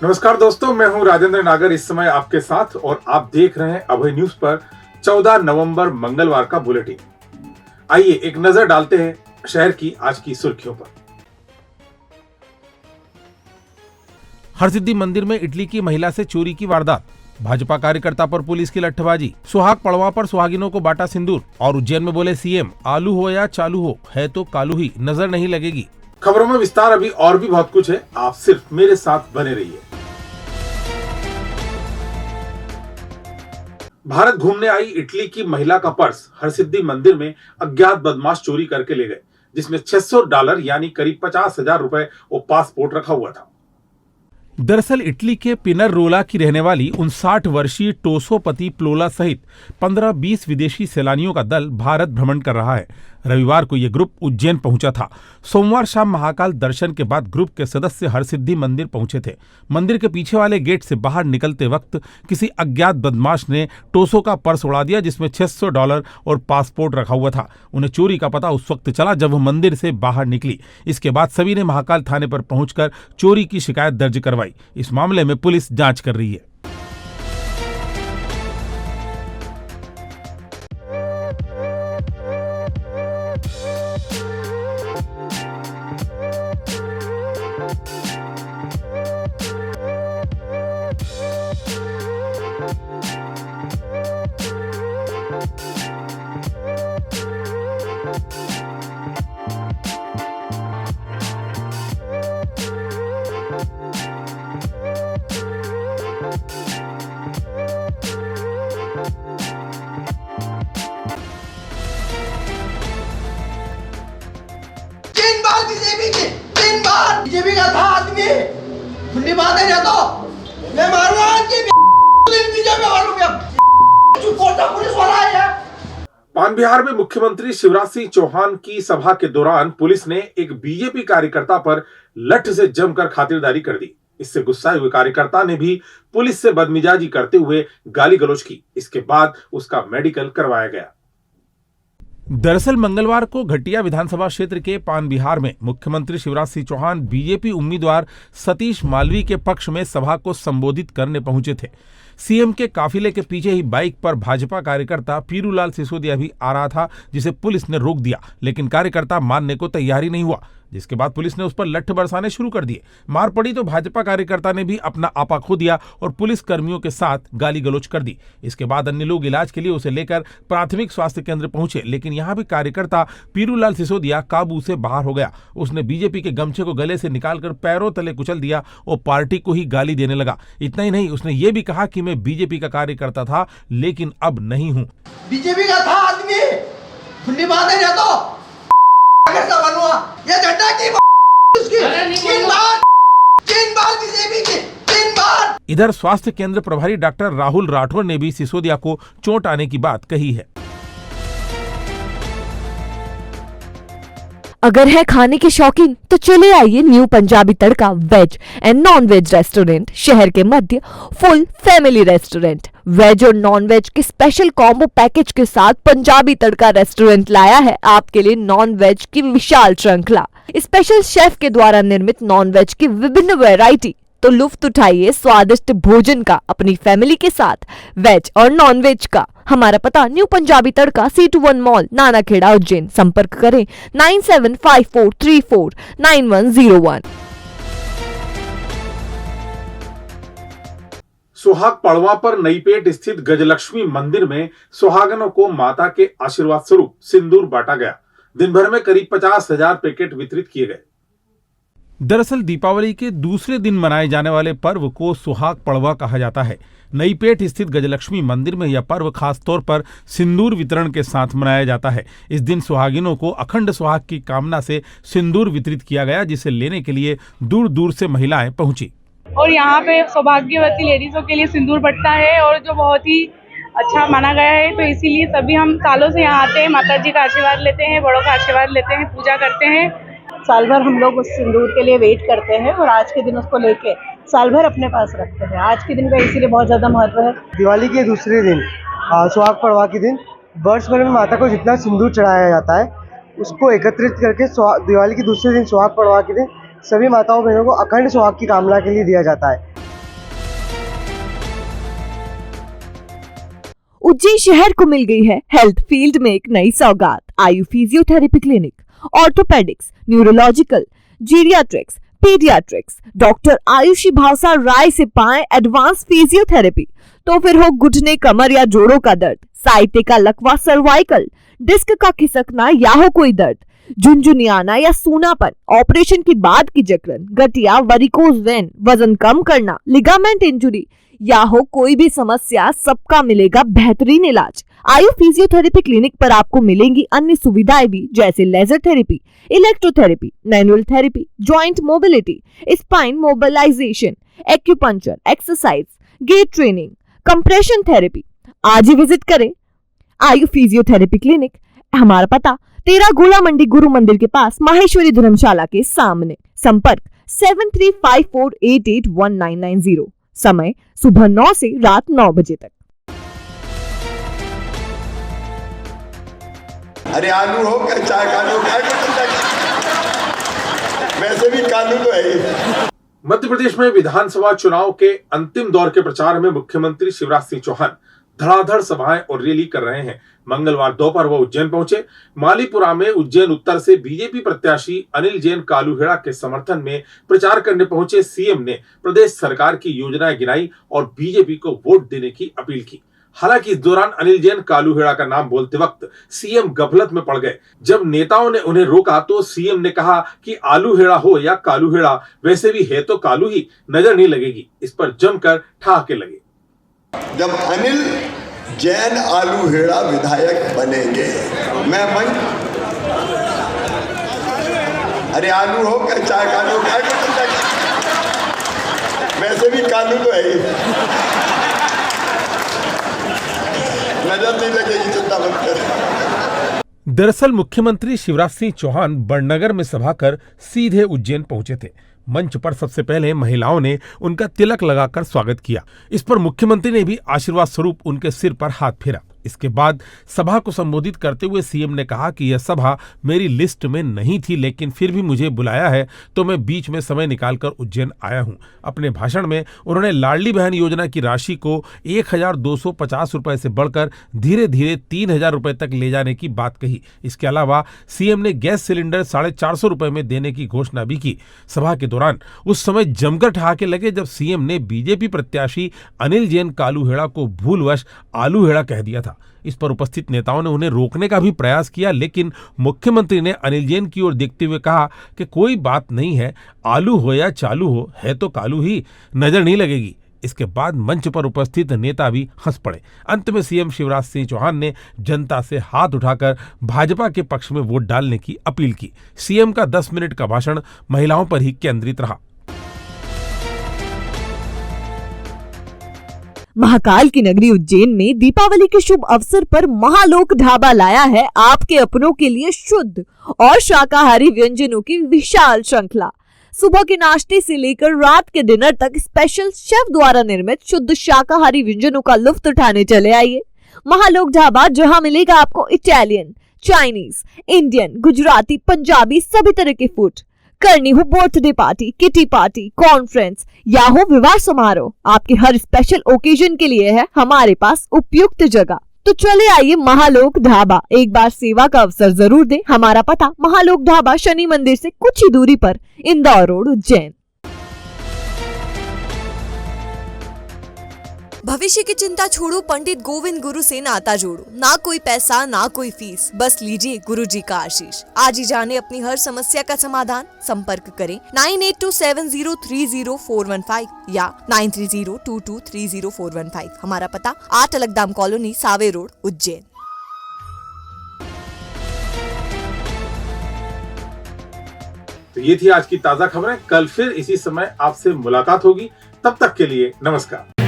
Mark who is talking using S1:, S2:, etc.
S1: नमस्कार दोस्तों, मैं हूं राजेंद्र नागर इस समय आपके साथ और आप देख रहे हैं अभय न्यूज पर 14 नवंबर मंगलवार का बुलेटिन। आइए एक नजर डालते हैं शहर की आज की सुर्खियों पर।
S2: हरसिद्धि मंदिर में इटली की महिला से चोरी की वारदात, भाजपा कार्यकर्ता पर पुलिस की लट्ठबाजी, सुहाग पड़वा पर सुहागिनों को बांटा सिंदूर और उज्जैन में बोले सीएम आलू हो या चालू हो है तो कालू ही नजर नहीं लगेगी।
S1: खबरों में विस्तार अभी और भी बहुत कुछ है, आप सिर्फ मेरे साथ बने रहिए। भारत घूमने आई इटली की महिला का पर्स हरसिद्धि मंदिर में अज्ञात बदमाश चोरी करके ले गए, जिसमें $600 यानी करीब 50,000 रुपए और पासपोर्ट रखा हुआ था।
S2: दरअसल इटली के पिनररोला की रहने वाली 59 वर्षीय टोसोपति प्लोला सहित 15-20 विदेशी सैलानियों का दल भारत भ्रमण कर रहा है। रविवार को यह ग्रुप उज्जैन पहुंचा था। सोमवार शाम महाकाल दर्शन के बाद ग्रुप के सदस्य हरसिद्धि मंदिर पहुंचे थे। मंदिर के पीछे वाले गेट से बाहर निकलते वक्त किसी अज्ञात बदमाश ने टोसो का पर्स उड़ा दिया, जिसमें $600 और पासपोर्ट रखा हुआ था। उन्हें चोरी का पता उस वक्त चला जब वह मंदिर से बाहर निकली। इसके बाद सभी ने महाकाल थाने पर पहुंचकर चोरी की शिकायत दर्ज करवाई। इस मामले में पुलिस जांच कर रही है।
S3: बीजेपी का था आदमी खुली बात है तो मैं मारूंगा बीजेपी वालों को चुप होता पुलिस वाला है।
S1: पान बिहार में मुख्यमंत्री शिवराज सिंह चौहान की सभा के दौरान पुलिस ने एक बीजेपी कार्यकर्ता पर लठ से जमकर खातिरदारी कर दी। इससे गुस्साए हुए कार्यकर्ता ने भी पुलिस से बदमिजाजी करते हुए गाली गलौज की। इसके बाद उसका मेडिकल करवाया गया।
S2: दरअसल मंगलवार को घटिया विधानसभा क्षेत्र के पान बिहार में मुख्यमंत्री शिवराज सिंह चौहान बीजेपी उम्मीदवार सतीश मालवी के पक्ष में सभा को संबोधित करने पहुंचे थे। सीएम के काफिले के पीछे ही बाइक पर भाजपा कार्यकर्ता पीरूलाल सिसोदिया भी आ रहा था, जिसे पुलिस ने रोक दिया, लेकिन कार्यकर्ता मानने को तैयार ही नहीं हुआ, जिसके बाद पुलिस ने उस पर लठ बरसाने शुरू कर दिए। मार पड़ी तो भाजपा कार्यकर्ता ने भी अपना आपा खो दिया और पुलिस कर्मियों के साथ गाली गलौज कर दी। इसके बाद अन्य लोग इलाज के लिए उसे लेकर प्राथमिक स्वास्थ्य केंद्र पहुंचे, लेकिन यहां भी कार्यकर्ता पीरूलाल सिसोदिया काबू से बाहर हो गया। उसने बीजेपी के गमछे को गले से निकालकर पैरों तले कुचल दिया और पार्टी को ही गाली देने लगा। इतना ही नहीं, उसने ये भी कहा कि मैं बीजेपी का कार्यकर्ता था लेकिन अब नहीं हूं।
S3: बीजेपी का था आदमी खुली बात है तो ये झंडा की तीन बार बीजेपी की 3 बार।
S2: इधर स्वास्थ्य केंद्र प्रभारी डॉक्टर राहुल राठौर ने भी सिसोदिया को चोट आने की बात कही है।
S4: अगर है खाने के शौकीन तो चले आइए new Punjabi Tadka veg and non veg restaurant, शहर के मध्य फुल फैमिली रेस्टोरेंट। वेज और नॉन वेज के स्पेशल कॉम्बो पैकेज के साथ पंजाबी तड़का रेस्टोरेंट लाया है आपके लिए नॉन वेज की विशाल श्रृंखला। स्पेशल शेफ के द्वारा निर्मित नॉन वेज की विभिन्न वैरायटी, तो लुफ्त उठाइए स्वादिष्ट भोजन का अपनी फैमिली के साथ, वेज और नॉन वेज का। हमारा पता न्यू पंजाबी तड़का C21 मॉल, नानाखेड़ा, उज्जैन। संपर्क करें 9754349101।
S1: सुहाग पड़वा पर नईपेट स्थित गजलक्ष्मी मंदिर में सुहागनों को माता के आशीर्वाद स्वरूप सिंदूर बांटा गया। दिन भर में करीब 50,000 पैकेट वितरित किए गए।
S2: दरअसल दीपावली के दूसरे दिन मनाए जाने वाले पर्व को सुहाग पड़वा कहा जाता है। नईपेट स्थित गजलक्ष्मी मंदिर में यह पर्व खास तौर पर सिंदूर वितरण के साथ मनाया जाता है। इस दिन सुहागिनों को अखंड सुहाग की कामना से सिंदूर वितरित किया गया, जिसे लेने के लिए दूर दूर से महिलाएं पहुंची।
S5: और यहाँ पे सौभाग्यवती लेडीजों के लिए सिंदूर बंटता है और जो बहुत ही अच्छा माना गया है, तो इसीलिए सभी हम सालों से यहाँ आते हैं, माता जी का आशीर्वाद लेते हैं, बड़ों का आशीर्वाद लेते हैं, पूजा करते हैं।
S6: साल भर हम लोग उस सिंदूर के लिए वेट करते हैं और आज के दिन उसको लेके साल भर अपने पास रखते हैं। आज के दिन का इसीलिए बहुत ज़्यादा महत्व है।
S7: दिवाली के दूसरे दिन सुहाग पड़वा के दिन वर्ष भर में माता को जितना सिंदूर चढ़ाया जाता है उसको एकत्रित करके दिवाली के दूसरे दिन सुहाग पड़वा के दिन सभी माताओं बहनों को अखंड सुहाग की कामना के लिए दिया जाता है।
S4: उज्जैन शहर को मिल गई है हेल्थ फील्ड में एक नई सौगात। Ayu physiotherapy clinic, orthopaedics, neurological, geriatrics, paediatrics, doctor Ayushi Bhavsar से पाएं एडवांस फिजियोथेरेपी। तो फिर हो घुटने, कमर या जोड़ों का दर्द, साइटिका, लकवा, सर्वाइकल, डिस्क का खिसकना या हो कोई दर्द, झुनझुनियाना या सूनापन, ऑपरेशन के बाद की जकड़न, गठिया, वेरिकोज वेन, वजन कम करना, लिगामेंट इंजुरी या हो कोई भी समस्या, सबका मिलेगा बेहतरीन इलाज। आयु फिजियोथेरेपी क्लिनिक पर आपको मिलेंगी अन्य सुविधाएं भी, जैसे laser therapy, electrotherapy, manual therapy, joint mobility, spine mobilisation, acupuncture, exercise, gait training, compression therapy. आज ही विजिट करें आयु फिजियोथेरेपी क्लिनिक। हमारा पता 13 गोला मंडी गुरु मंदिर के पास, माहेश्वरी धर्मशाला के सामने। संपर्क 7354881990। समय सुबह 9 से रात 9 बजे तक।
S8: अरे आलू हो क्या, चाय कालू, वैसे भी कालू तो है।
S1: मध्य प्रदेश में विधानसभा चुनाव के अंतिम दौर के प्रचार में मुख्यमंत्री शिवराज सिंह चौहान धड़ाधड़ सभाएं और रैली कर रहे हैं। मंगलवार दोपहर वो उज्जैन पहुंचे। मालीपुरा में उज्जैन उत्तर से बीजेपी प्रत्याशी अनिल जैन कालूहेड़ा के समर्थन में प्रचार करने पहुंचे सीएम ने प्रदेश सरकार की योजनाएं गिनाई और बीजेपी को वोट देने की अपील की। हालांकि इस दौरान अनिल जैन कालूहेड़ा का नाम बोलते वक्त सीएम गफलत में पड़ गए। जब नेताओं ने उन्हें रोका तो सीएम ने कहा कि आलूहेड़ा हो या कालूहेड़ा, वैसे भी है तो कालू ही, नजर नहीं लगेगी। इस पर जमकर ठहाके लगे।
S8: जब अनिल जैन आलूहेड़ा विधायक बनेंगे, मैं अरे आलू हो क्या, चाय कालू, वैसे भी कालू तो है, नजर नहीं लगेगी, चिंता मत कर।
S2: दरअसल मुख्यमंत्री शिवराज सिंह चौहान बड़नगर में सभा कर सीधे उज्जैन पहुंचे थे। मंच पर सबसे पहले महिलाओं ने उनका तिलक लगाकर स्वागत किया। इस पर मुख्यमंत्री ने भी आशीर्वाद स्वरूप उनके सिर पर हाथ फेरा। इसके बाद सभा को संबोधित करते हुए सीएम ने कहा कि यह सभा मेरी लिस्ट में नहीं थी, लेकिन फिर भी मुझे बुलाया है तो मैं बीच में समय निकालकर उज्जैन आया हूं। अपने भाषण में उन्होंने लाडली बहन योजना की राशि को 1250 रुपए से बढ़कर धीरे धीरे 3000 रुपए तक ले जाने की बात कही। इसके अलावा सीएम ने गैस सिलेंडर 450 रुपए में देने की घोषणा भी की। सभा के दौरान उस समय जमकर ठहाके लगे जब सीएम ने बीजेपी प्रत्याशी अनिल जैन कालूहेड़ा को भूलवश आलूहेड़ा कह दिया था। इस पर उपस्थित नेताओं ने उन्हें रोकने का भी प्रयास किया, लेकिन मुख्यमंत्री ने अनिल जैन की ओर देखते हुए कहा कि कोई बात नहीं है, आलू हो या चालू हो, है तो कालू ही, नजर नहीं लगेगी। इसके बाद मंच पर उपस्थित नेता भी हंस पड़े। अंत में सीएम शिवराज सिंह चौहान ने जनता से हाथ उठाकर भाजपा के पक्ष में वोट डालने की अपील की। सीएम का 10 मिनट का भाषण महिलाओं पर ही केंद्रित रहा।
S4: महाकाल की नगरी उज्जैन में दीपावली के शुभ अवसर पर महालोक ढाबा लाया है आपके अपनों के लिए शुद्ध और शाकाहारी व्यंजनों की विशाल श्रृंखला। सुबह के नाश्ते से लेकर रात के डिनर तक स्पेशल शेफ द्वारा निर्मित शुद्ध शाकाहारी व्यंजनों का लुत्फ उठाने चले आइए। महालोक ढाबा, जहां मिलेगा आपको Italian, Chinese, Indian, Gujarati, Punjabi सभी तरह के फूड। करनी हो birthday party, kitty party, conference या हो विवाह समारोह, आपके हर स्पेशल ओकेजन के लिए है हमारे पास उपयुक्त जगह। तो चले आइए महालोक ढाबा, एक बार सेवा का अवसर जरूर दें। हमारा पता महालोक ढाबा, शनि मंदिर से कुछ ही दूरी पर, इंदौर रोड, उज्जैन।
S9: भविष्य की चिंता छोड़ो, पंडित गोविंद गुरु से नाता जोड़ो। ना कोई पैसा, ना कोई फीस, बस लीजिए गुरु जी का आशीष। आज ही जाने अपनी हर समस्या का समाधान। संपर्क करें 9827030415 या 9302230415। हमारा पता 8 अलगदाम कॉलोनी, सावे रोड, उज्जैन।
S1: तो ये थी आज की ताजा खबरें। कल फिर इसी समय आपसे मुलाकात होगी। तब तक के लिए नमस्कार।